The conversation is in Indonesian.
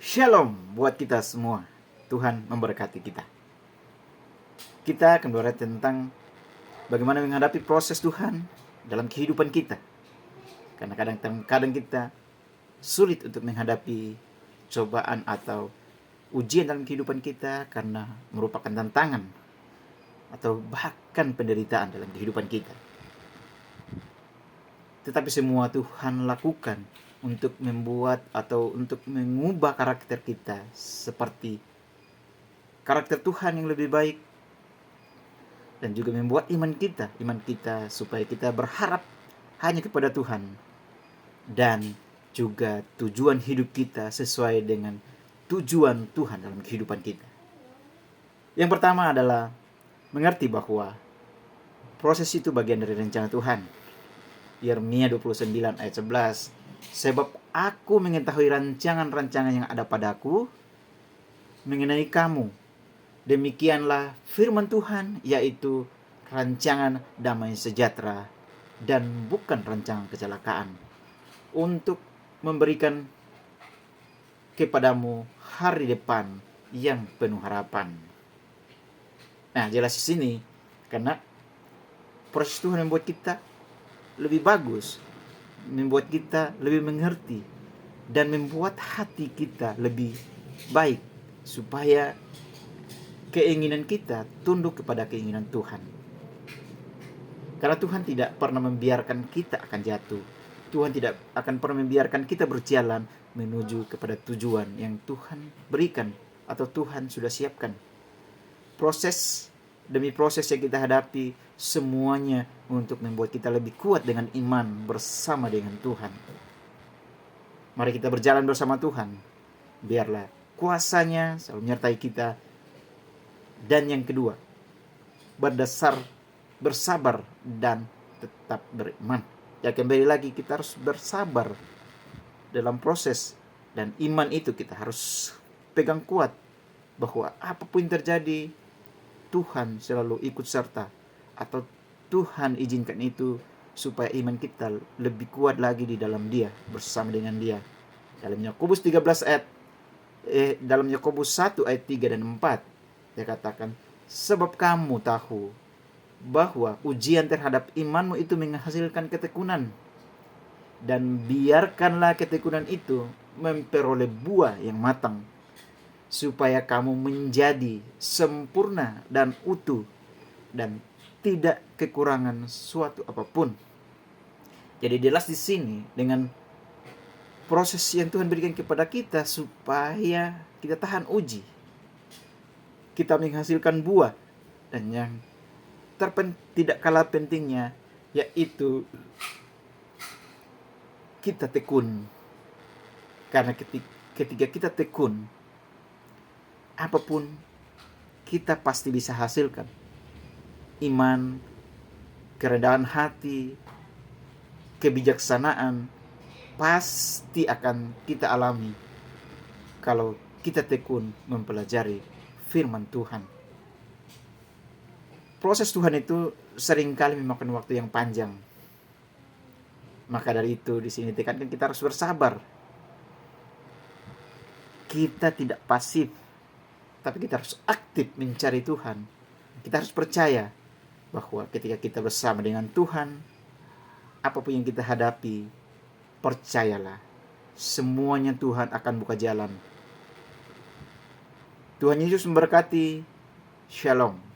Shalom buat kita semua. Tuhan memberkati kita. Kita akan belajar tentang bagaimana menghadapi proses Tuhan dalam kehidupan kita. Karena kadang-kadang kita sulit untuk menghadapi cobaan atau ujian dalam kehidupan kita karena merupakan tantangan atau bahkan penderitaan dalam kehidupan kita. Tetapi semua Tuhan lakukan untuk membuat atau untuk mengubah karakter kita seperti karakter Tuhan yang lebih baik, dan juga membuat iman kita supaya kita berharap hanya kepada Tuhan, dan juga tujuan hidup kita sesuai dengan tujuan Tuhan dalam kehidupan kita. Yang pertama adalah mengerti bahwa proses itu bagian dari rencana Tuhan. Yeremia 29 ayat 11, sebab aku mengetahui rancangan-rancangan yang ada padaku mengenai kamu. Demikianlah firman Tuhan, yaitu rancangan damai sejahtera dan bukan rancangan kecelakaan, untuk memberikan kepadamu hari depan yang penuh harapan. Nah, jelas di sini karena proses Tuhan membuat kita lebih bagus, membuat kita lebih mengerti, dan membuat hati kita lebih baik supaya keinginan kita tunduk kepada keinginan Tuhan. Karena Tuhan tidak pernah membiarkan kita akan jatuh. Tuhan tidak akan pernah membiarkan kita berjalan menuju kepada tujuan yang Tuhan berikan atau Tuhan sudah siapkan. Proses demi proses yang kita hadapi, semuanya untuk membuat kita lebih kuat dengan iman bersama dengan Tuhan. Mari kita berjalan bersama Tuhan. Biarlah kuasanya selalu menyertai kita. Dan yang kedua, bersabar dan tetap beriman. Ya, kembali lagi kita harus bersabar dalam proses, dan iman itu kita harus pegang kuat bahwa apapun yang terjadi, Tuhan selalu ikut serta, atau Tuhan izinkan itu supaya iman kita lebih kuat lagi di dalam Dia, bersama dengan Dia. Dalam Yakobus 1 ayat 3 dan 4, dia katakan, sebab kamu tahu bahwa ujian terhadap imanmu itu menghasilkan ketekunan, dan biarkanlah ketekunan itu memperoleh buah yang matang, supaya kamu menjadi sempurna dan utuh dan tidak kekurangan suatu apapun. Jadi jelas di sini dengan proses yang Tuhan berikan kepada kita supaya kita tahan uji, kita menghasilkan buah, dan yang tidak kalah pentingnya yaitu kita tekun. Karena ketika kita tekun, apapun kita pasti bisa hasilkan. Iman, kerendahan hati, kebijaksanaan pasti akan kita alami kalau kita tekun mempelajari firman Tuhan. Proses Tuhan itu seringkali memakan waktu yang panjang. Maka dari itu di sini ditekankan kita harus bersabar. Kita tidak pasif, tapi kita harus aktif mencari Tuhan. Kita harus percaya bahwa ketika kita bersama dengan Tuhan, apapun yang kita hadapi, percayalah, semuanya Tuhan akan buka jalan. Tuhan Yesus memberkati. Shalom.